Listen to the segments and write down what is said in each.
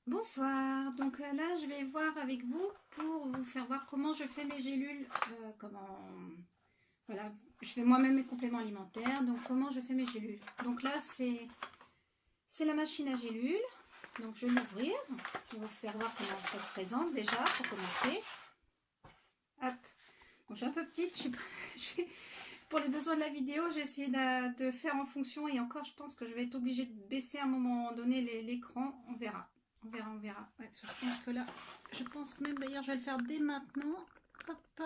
Bonsoir, donc là je vais voir avec vous pour vous faire voir comment je fais mes gélules, voilà, je fais moi-même mes compléments alimentaires, donc comment je fais mes gélules. Donc là c'est la machine à gélules, donc je vais l'ouvrir, je vais vous faire voir comment ça se présente déjà pour commencer. Hop, bon, je suis un peu petite, pour les besoins de la vidéo j'ai essayé de faire en fonction et encore je pense que je vais être obligée de baisser à un moment donné l'écran, on verra. On verra, on verra. Ouais, je pense que là, je pense que même d'ailleurs, je vais le faire dès maintenant. Hop.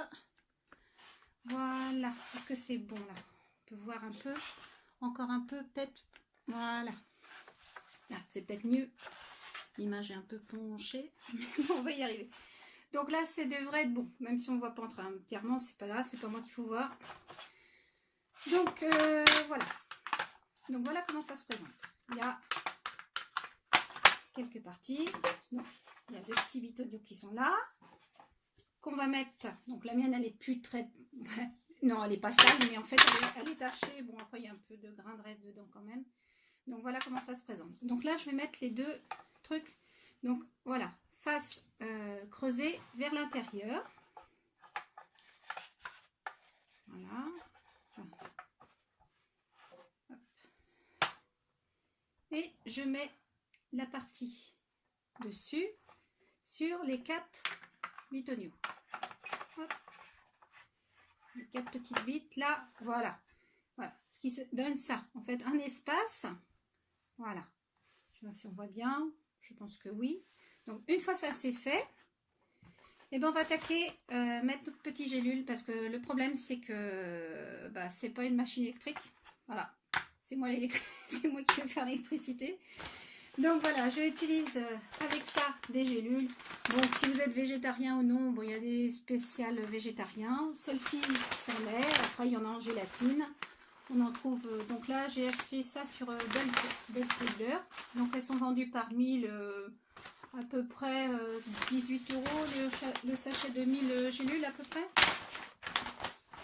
Voilà. Est-ce que c'est bon là? On peut voir un peu. Encore un peu, peut-être. Voilà. Là, c'est peut-être mieux. L'image est un peu penchée. Mais bon, on va y arriver. Donc là, c'est devrait être bon. Même si on ne voit pas entièrement, c'est pas grave. C'est pas moi qu'il faut voir. Donc, voilà. Donc, voilà comment ça se présente. Il y a quelques parties. Donc, il y a deux petits bitoniaux qui sont là. Qu'on va mettre, donc la mienne elle est plus très, non elle est pas sale mais en fait elle est tachée, bon après il y a un peu de grain de reste dedans quand même, donc voilà comment ça se présente. Donc là je vais mettre les deux trucs, donc voilà, face creusée vers l'intérieur, voilà. Et je mets la partie dessus sur les 4 bitoniaux. Hop. Les 4 petites bites là, voilà. Voilà, ce qui se donne ça, en fait, un espace. Voilà. Je sais pas si on voit bien. Je pense que oui. Donc, une fois ça c'est fait, et ben on va attaquer, mettre notre petit gélule, parce que le problème c'est que c'est pas une machine électrique. Voilà. C'est moi, c'est moi qui vais faire l'électricité. Donc voilà, je utilise avec ça des gélules. Donc si vous êtes végétarien ou non, bon, il y a des spéciales végétariens. Celle-ci s'en est. Après, il y en a en gélatine. On en trouve, donc là j'ai acheté ça sur Beltruder. Donc elles sont vendues par 1000, à peu près 18 euros le sachet de 1000 gélules à peu près.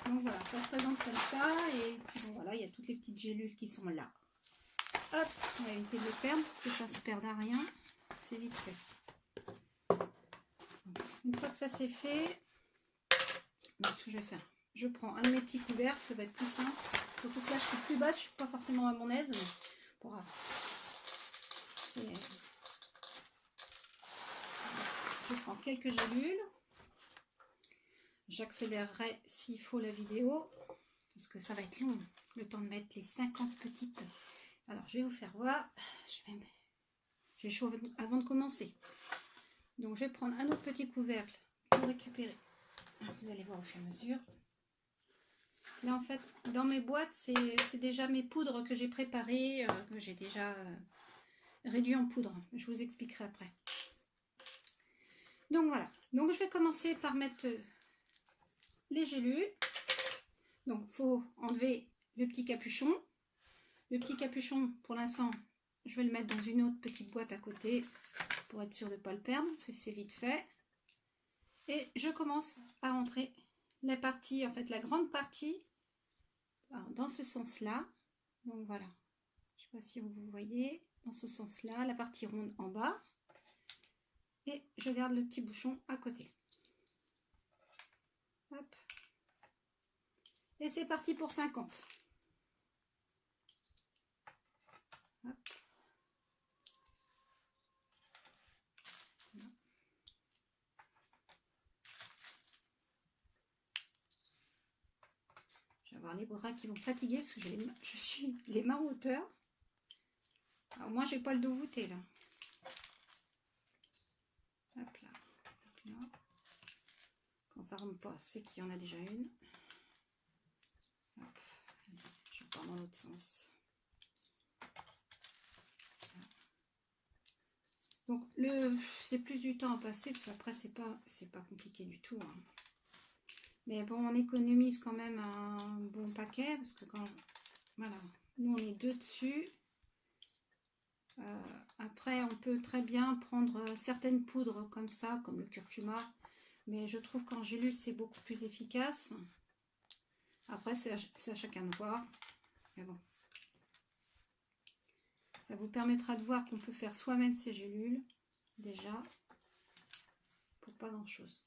Donc voilà, ça se présente comme ça. Et puis bon, voilà, il y a toutes les petites gélules qui sont là. Hop, on va éviter de les perdre parce que ça se perd à rien. C'est vite fait. Une fois que ça c'est fait, donc ce que je vais faire, je prends un de mes petits couvercles, ça va être plus simple. Surtout que là je suis plus basse, je suis pas forcément à mon aise, mais pour je prends quelques gélules. J'accélérerai s'il faut la vidéo parce que ça va être long, le temps de mettre les 50 petites. Alors je vais vous faire voir. J'ai chaud avant de commencer. Donc je vais prendre un autre petit couvercle pour récupérer. Vous allez voir au fur et à mesure. Là en fait dans mes boîtes c'est déjà mes poudres que j'ai préparées, que j'ai déjà réduit en poudre. Je vous expliquerai après. Donc voilà. Donc je vais commencer par mettre les gélules. Donc il faut enlever le petit capuchon. Le petit capuchon pour l'instant je vais le mettre dans une autre petite boîte à côté pour être sûr de ne pas le perdre. C'est vite fait. Et je commence à rentrer la partie, en fait la grande partie dans ce sens là. Donc voilà, je ne sais pas si vous voyez, dans ce sens là, la partie ronde en bas. Et je garde le petit bouchon à côté. Hop. Et c'est parti pour 50. Hop. Voilà. Je vais avoir les bras qui vont fatiguer parce que je suis les mains en hauteur. Alors moi j'ai pas le dos voûté là. Hop là. Donc là. Quand ça rentre pas, c'est qu'il y en a déjà une. Hop. Je pars dans l'autre sens. Donc c'est plus du temps à passer parce qu'après c'est pas compliqué du tout. Hein. Mais bon, on économise quand même un bon paquet parce que quand voilà, nous on est deux dessus. Après on peut très bien prendre certaines poudres comme ça, comme le curcuma, mais je trouve qu'en gélule c'est beaucoup plus efficace. Après c'est à chacun de voir. Mais bon. Ça vous permettra de voir qu'on peut faire soi-même ces gélules. déjà pour pas grand chose.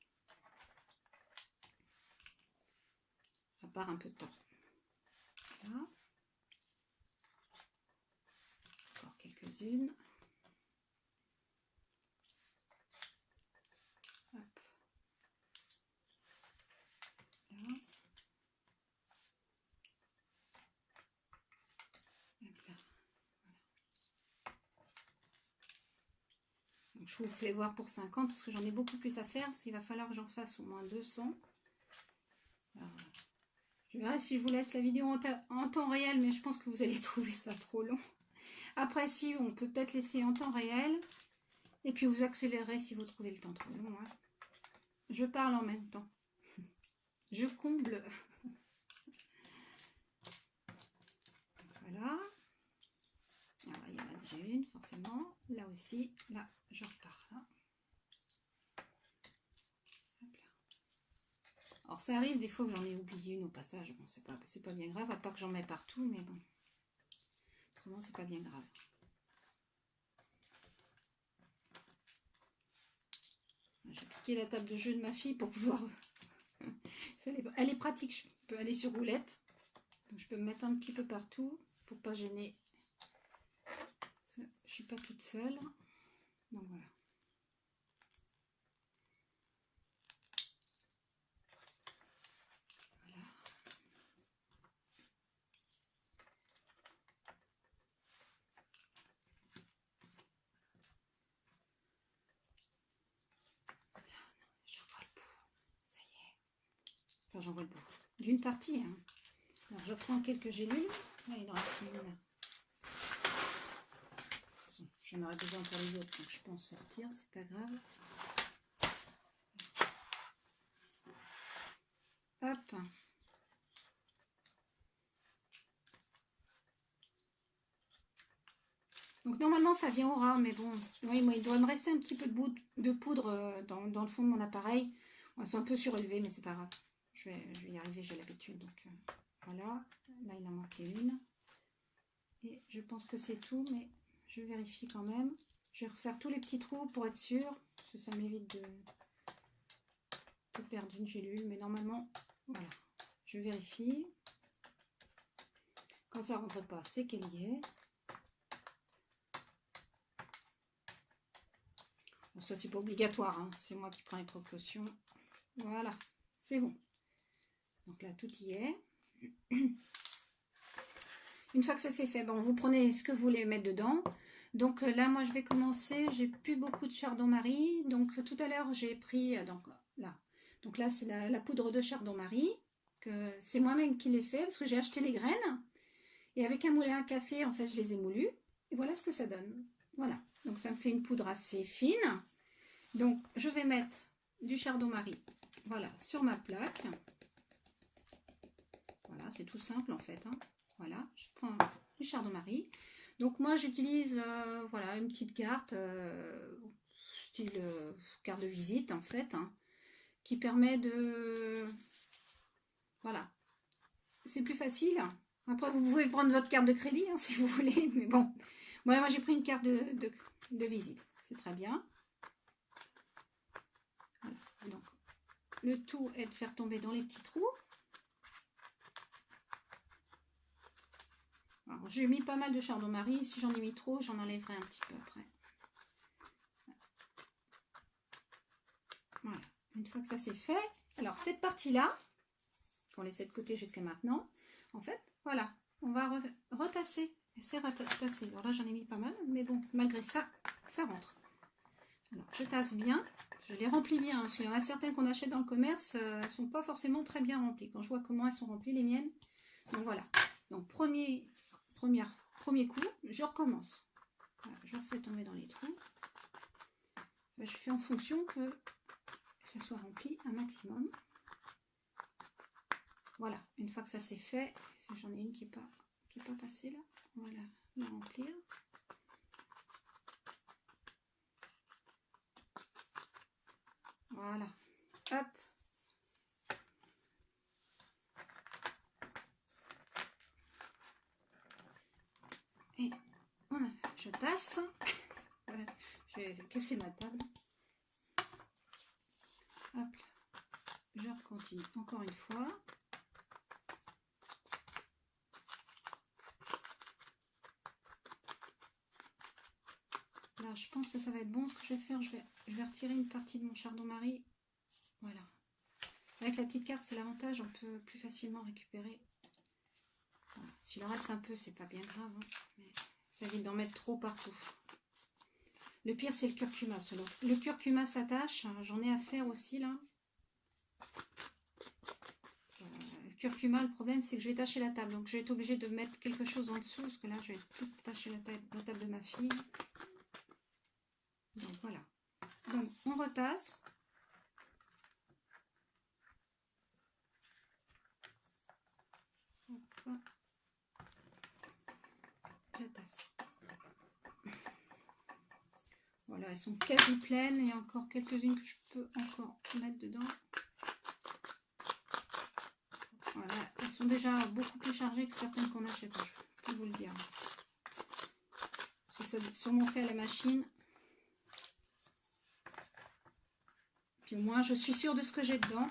À part un peu de temps. Voilà. Encore quelques-unes. Hop. Là. Hop là. Donc, je vous fais voir pour 50 parce que j'en ai beaucoup plus à faire. Parce qu'il va falloir que j'en fasse au moins 200. Alors, je verrai si je vous laisse la vidéo en temps réel, mais je pense que vous allez trouver ça trop long. Après, si, on peut peut-être laisser en temps réel. Et puis vous accélérez si vous trouvez le temps trop long. Hein. Je parle en même temps. Je comble. Voilà. Alors, il y en a déjà une, forcément. Là aussi. Là, je repars. Là. Hop là. Alors, ça arrive des fois que j'en ai oublié une au passage. Bon, c'est pas bien grave, à part que j'en mets partout, mais bon. Autrement, c'est pas bien grave. J'ai piqué la table de jeu de ma fille pour pouvoir... Elle est pratique, je peux aller sur roulette. Donc, je peux me mettre un petit peu partout pour pas gêner. Je suis pas toute seule. Donc voilà. Voilà. J'envoie le bout. Ça y est. Enfin, j'envoie le bout. D'une partie. Hein. Alors, je prends quelques gélules. Là, il en reste une. J'en aurai besoin pour les autres, donc je peux en sortir, c'est pas grave. Hop. Donc normalement ça vient au ras, mais bon, oui, moi, il doit me rester un petit peu de poudre dans le fond de mon appareil. C'est un peu surélevé, mais c'est pas grave. Je vais y arriver, j'ai l'habitude. Donc voilà, là il en manquait une. Et je pense que c'est tout, mais je vérifie quand même. Je vais refaire tous les petits trous pour être sûr, parce que ça m'évite de perdre une gélule, mais normalement, voilà. Je vérifie. Quand ça rentre pas, c'est qu'elle y est. Bon, ça, c'est pas obligatoire, hein. C'est moi qui prends les précautions. Voilà, c'est bon. Donc là, tout y est. Une fois que ça c'est fait, bon, vous prenez ce que vous voulez mettre dedans. Donc là, moi, je vais commencer. J'ai plus beaucoup de chardon-marie. Donc tout à l'heure, j'ai pris... Donc là, c'est la poudre de chardon-marie. C'est moi-même qui l'ai fait parce que j'ai acheté les graines. Et avec un moulin à café, en fait, je les ai moulues. Et voilà ce que ça donne. Voilà. Donc ça me fait une poudre assez fine. Donc je vais mettre du chardon-marie, voilà, sur ma plaque. Voilà, c'est tout simple en fait. Hein. Voilà, je prends du chardon-marie. Donc moi j'utilise voilà, une petite carte, style carte de visite en fait, hein, qui permet de... Voilà, c'est plus facile. Après vous pouvez prendre votre carte de crédit hein, si vous voulez, mais bon. Voilà, moi j'ai pris une carte de visite, c'est très bien. Voilà. Donc le tout est de faire tomber dans les petits trous. J'ai mis pas mal de chardon-marie. Si j'en ai mis trop, j'en enlèverai un petit peu après. Voilà. Une fois que ça c'est fait, alors cette partie-là, qu'on laissait de côté jusqu'à maintenant, en fait, voilà, on va retasser. Et c'est retassé. Alors là, j'en ai mis pas mal, mais bon, malgré ça, ça rentre. Alors, je tasse bien. Je les remplis bien. Parce qu'il y en a certaines qu'on achète dans le commerce, elles ne sont pas forcément très bien remplies. Quand je vois comment elles sont remplies, les miennes. Donc voilà. Donc premier coup, je recommence. Voilà, je refais tomber dans les trous. Je fais en fonction que ça soit rempli un maximum. Voilà, une fois que ça c'est fait, j'en ai une qui n'est pas passée là. Voilà, la remplir. Voilà, hop. Et voilà, je tasse. Voilà, vais casser ma table. Hop, je continue encore une fois. Là, je pense que ça va être bon. Ce que je vais faire, je vais retirer une partie de mon chardon-marie. Voilà. Avec la petite carte, c'est l'avantage, on peut plus facilement récupérer. Voilà. S'il en reste un peu, c'est pas bien grave, hein, mais ça évite d'en mettre trop partout. Le pire, c'est le curcuma. Le curcuma s'attache, j'en ai à faire aussi là. Le curcuma, le problème, c'est que je vais tâcher la table, donc je vais être obligée de mettre quelque chose en dessous, parce que là, je vais tout tâcher la table de ma fille. Donc voilà. Donc on retasse. Hop. Je tasse. Voilà, elles sont quasi pleines. Il y a encore quelques-unes que je peux encore mettre dedans. Voilà, elles sont déjà beaucoup plus chargées que certaines qu'on achète. Je peux vous le dire. Ça doit être sûrement fait à la machine. Puis au moins, je suis sûre de ce que j'ai dedans.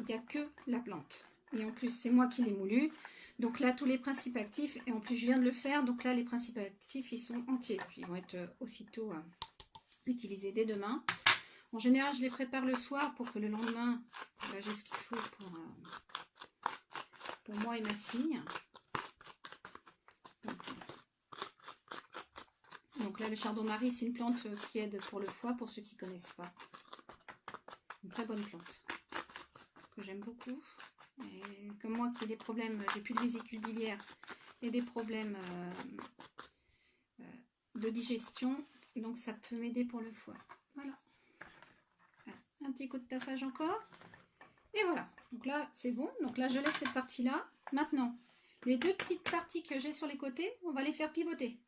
Il n'y a que la plante. Et en plus, c'est moi qui l'ai moulu. Donc là, tous les principes actifs. Et en plus, je viens de le faire. Donc là, les principes actifs, ils sont entiers. Puis ils vont être aussitôt utilisés dès demain. En général, je les prépare le soir pour que le lendemain, là, j'ai ce qu'il faut pour moi et ma fille. Donc là, le chardon-marie, c'est une plante qui aide pour le foie, pour ceux qui ne connaissent pas. Une très bonne plante que j'aime beaucoup. Et comme moi qui ai des problèmes, j'ai plus de vésicule biliaire et des problèmes de digestion, donc ça peut m'aider pour le foie. Voilà. Un petit coup de tassage encore. Et voilà. Donc là, c'est bon. Donc là, je laisse cette partie-là. Maintenant, les deux petites parties que j'ai sur les côtés, on va les faire pivoter.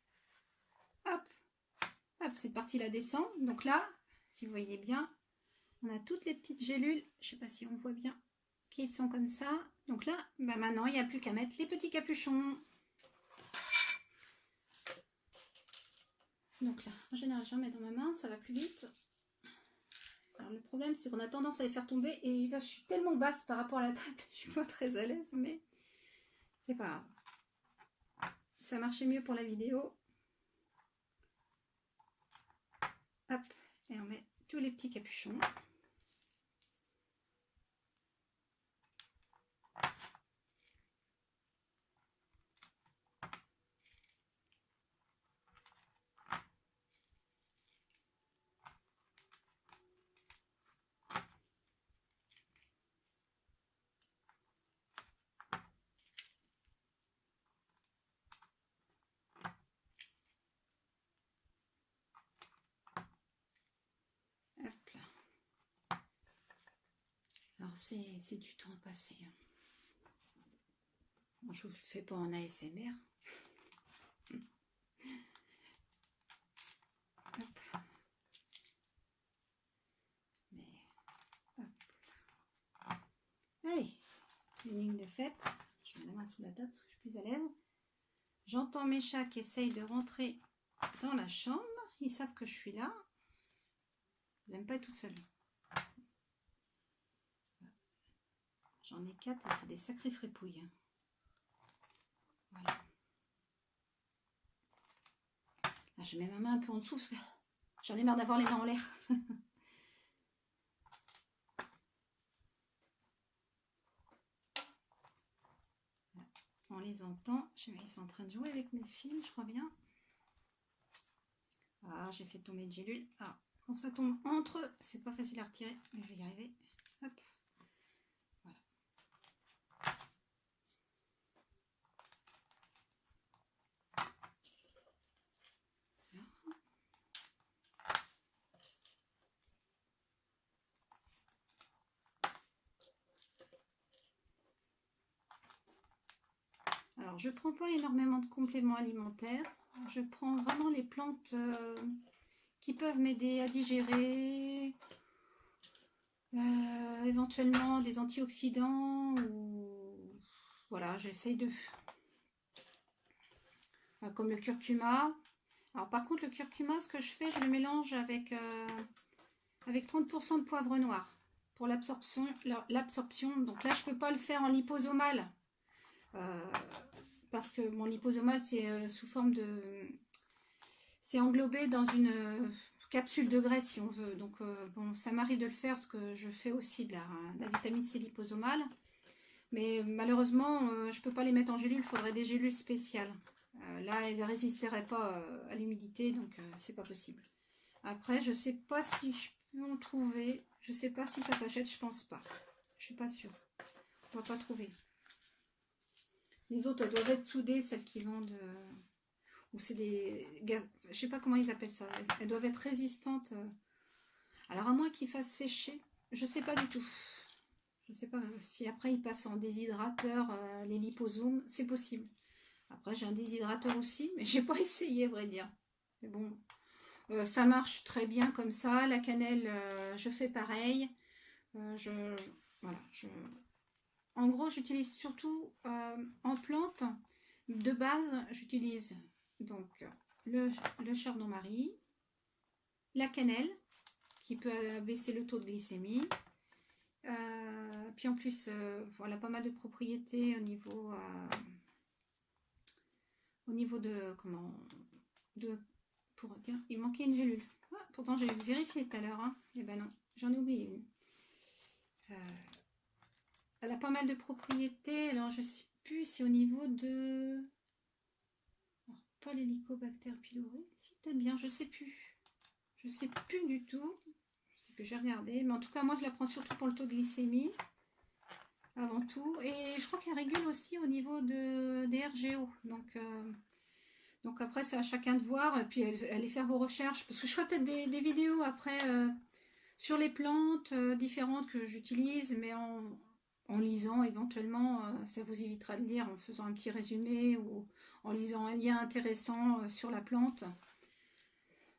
Hop. Hop, cette partie-là descend. Donc là, si vous voyez bien, on a toutes les petites gélules. Je ne sais pas si on voit bien. Qui sont comme ça. Donc là, bah maintenant, il n'y a plus qu'à mettre les petits capuchons. Donc là, en général, j'en mets dans ma main, ça va plus vite. Alors le problème, c'est qu'on a tendance à les faire tomber. Et là, je suis tellement basse par rapport à la table, je suis pas très à l'aise, mais c'est pas grave. Ça marchait mieux pour la vidéo. Hop, et on met tous les petits capuchons. Alors c'est du temps à passer. Bon, je vous le fais pas en ASMR. Hop. Mais hop. Allez, une ligne de fête. Je mets la main sous la table parce que je suis plus à l'aise. J'entends mes chats qui essayent de rentrer dans la chambre. Ils savent que je suis là. Ils n'aiment pas être tout seuls. J'en ai 4 et c'est des sacrées fripouilles. Voilà. Là, je mets ma main un peu en dessous parce que j'en ai marre d'avoir les mains en l'air. On les entend. Ils sont en train de jouer avec mes fils, je crois bien. Ah, j'ai fait tomber une gélule. Ah, quand ça tombe entre eux, c'est pas facile à retirer, mais je vais y arriver. Hop. Voilà. Alors, je prends pas énormément de compléments alimentaires. Je prends vraiment les plantes qui peuvent m'aider à digérer, éventuellement des antioxydants ou voilà, j'essaye de comme le curcuma. Alors par contre, le curcuma, ce que je fais, je le mélange avec 30% de poivre noir pour l'absorption. Donc là, je peux pas le faire en liposomal parce que mon liposomal, c'est sous forme de... C'est englobé dans une capsule de graisse, si on veut. Donc bon, ça m'arrive de le faire parce que je fais aussi de la vitamine C liposomale. Mais malheureusement, je ne peux pas les mettre en gélule, il faudrait des gélules spéciales. Là, elles ne résisteraient pas à l'humidité, donc c'est pas possible. Après, je sais pas si je peux en trouver. Je sais pas si ça s'achète, je pense pas. Je suis pas sûre. On va pas trouver. Les autres doivent être soudées, celles qui vendent. Ou c'est des gaz. Je sais pas comment ils appellent ça. Elles doivent être résistantes. Alors à moins qu'ils fassent sécher, je sais pas du tout. Je sais pas si après ils passent en déshydrateur, les liposomes, c'est possible. Après j'ai un déshydrateur aussi, mais j'ai pas essayé, à vrai dire. Mais bon, ça marche très bien comme ça. La cannelle, je fais pareil. Voilà, en gros, j'utilise surtout en plante de base. J'utilise donc le chardon-marie, la cannelle qui peut baisser le taux de glycémie. Puis en plus, voilà, pas mal de propriétés au niveau de comment pour dire, il manquait une gélule. Ah, pourtant j'ai vérifié tout à l'heure, hein. Et ben non, j'en ai oublié une. Elle a pas mal de propriétés. Alors je sais plus si au niveau de, alors, pas l'hélicobacter pylori, si peut-être bien, je sais plus. Je sais plus du tout. Je sais que j'ai regardé, mais en tout cas moi je la prends surtout pour le taux de glycémie. Avant tout, et je crois qu'elle régule aussi au niveau des RGO, donc après c'est à chacun de voir, et puis allez faire vos recherches, parce que je ferai peut-être des vidéos après sur les plantes différentes que j'utilise, mais en lisant éventuellement, ça vous évitera de lire en faisant un petit résumé, ou en lisant un lien intéressant sur la plante.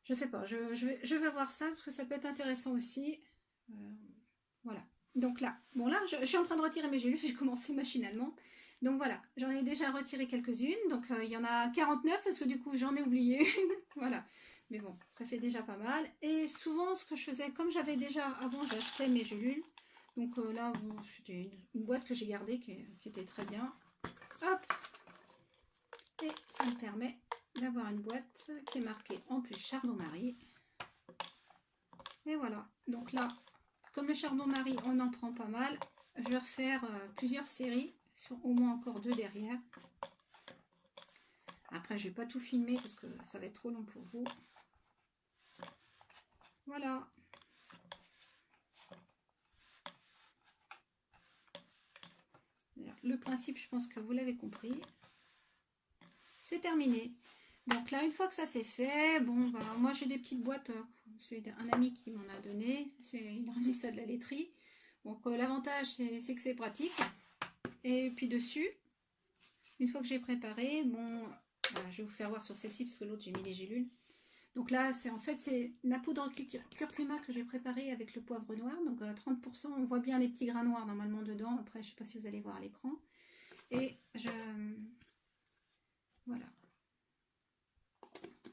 Je sais pas, je vais voir ça, parce que ça peut être intéressant aussi. Voilà. Donc là, bon là, je suis en train de retirer mes gélules, j'ai commencé machinalement. Donc voilà, j'en ai déjà retiré quelques-unes. Donc il y en a 49 parce que du coup j'en ai oublié une. Voilà. Mais bon, ça fait déjà pas mal. Et souvent ce que je faisais, comme j'avais déjà, avant j'achetais mes gélules. Donc là, bon, c'était une boîte que j'ai gardée qui était très bien. Hop. Et ça me permet d'avoir une boîte qui est marquée en plus chardon-marie. Et voilà. Donc là, comme le chardon-marie, on en prend pas mal. Je vais refaire plusieurs séries, sur au moins encore 2 derrière. Après, je vais pas tout filmer parce que ça va être trop long pour vous. Voilà. Le principe, je pense que vous l'avez compris. C'est terminé. Donc là, une fois que ça c'est fait, bon, bah, moi j'ai des petites boîtes. C'est un ami qui m'en a donné. Il a ramené ça de la laiterie. Donc l'avantage, c'est que c'est pratique. Et puis dessus, une fois que j'ai préparé, bon, voilà, je vais vous faire voir sur celle-ci parce que l'autre j'ai mis les gélules. Donc là, c'est la poudre curcuma que j'ai préparée avec le poivre noir. Donc 30%, on voit bien les petits grains noirs normalement dedans. Après, je ne sais pas si vous allez voir à l'écran. Et voilà.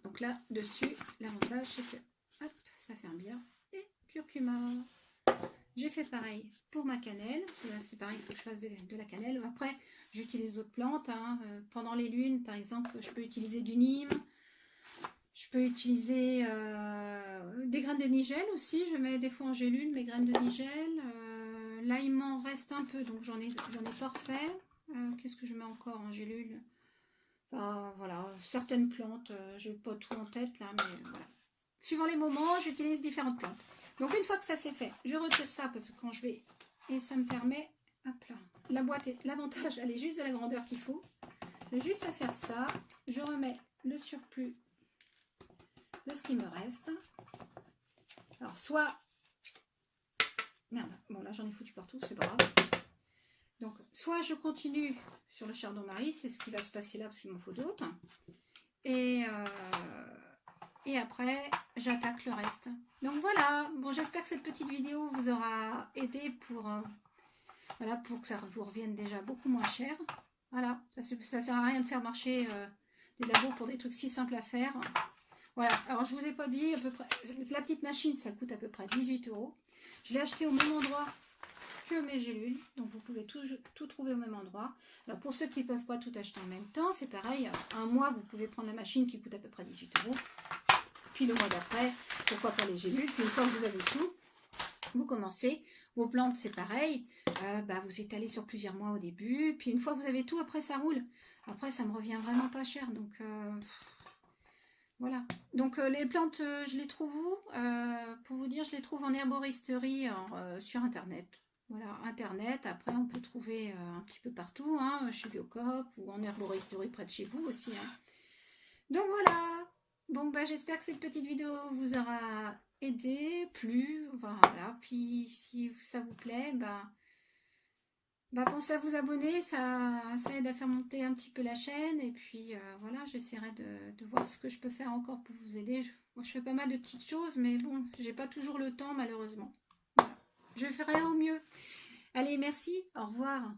Donc là, dessus, l'avantage, c'est que, hop, ça ferme bien. Et curcuma. J'ai fait pareil pour ma cannelle. C'est pareil, il faut que je fasse de la cannelle. Après, j'utilise d'autres plantes. Hein. Pendant les lunes, par exemple, je peux utiliser du nîmes. Je peux utiliser des graines de nigel aussi. Je mets des fois en gélule mes graines de nigel. Là, il m'en reste un peu, donc j'en ai pas refait. Qu'est-ce que je mets encore en gélule? Voilà, certaines plantes. J'ai pas tout en tête là, mais voilà. Suivant les moments, j'utilise différentes plantes. Donc une fois que ça c'est fait, je retire ça parce que quand je vais... Et ça me permet... Hop là. La boîte, l'avantage, elle est juste de la grandeur qu'il faut. J'ai juste à faire ça. Je remets le surplus de ce qui me reste. Alors soit... Merde, bon là j'en ai foutu partout, c'est pas grave. Donc soit je continue sur le chardon-marie, c'est ce qui va se passer là parce qu'il m'en faut d'autres. Et après, j'attaque le reste. Donc voilà, bon, j'espère que cette petite vidéo vous aura aidé pour que ça vous revienne déjà beaucoup moins cher. Voilà, ça sert à rien de faire marcher des labos pour des trucs si simples à faire. Voilà, alors je vous ai pas dit, à peu près, la petite machine, ça coûte à peu près 18 €. Je l'ai acheté au même endroit que mes gélules, donc vous pouvez tout trouver au même endroit. Alors pour ceux qui ne peuvent pas tout acheter en même temps, c'est pareil, un mois, vous pouvez prendre la machine qui coûte à peu près 18 €. Puis le mois d'après, pourquoi pas les gélules. Puis une fois que vous avez tout, vous commencez. Vos plantes, c'est pareil. Vous étalez sur plusieurs mois au début. Puis une fois que vous avez tout, après ça roule. Après, ça me revient vraiment pas cher. Donc voilà. Donc les plantes, je les trouve où? Pour vous dire, je les trouve en herboristerie sur Internet. Voilà, Internet. Après, on peut trouver un petit peu partout, hein, chez Biocoop ou en herboristerie près de chez vous aussi. Hein. Donc voilà. Bon, j'espère que cette petite vidéo vous aura aidé, plu. Voilà. Puis si ça vous plaît, pensez à vous abonner, ça aide à faire monter un petit peu la chaîne. Et puis voilà, j'essaierai de voir ce que je peux faire encore pour vous aider. Moi, je fais pas mal de petites choses, mais bon, j'ai pas toujours le temps malheureusement. Voilà. Je ferai au mieux. Allez, merci, au revoir.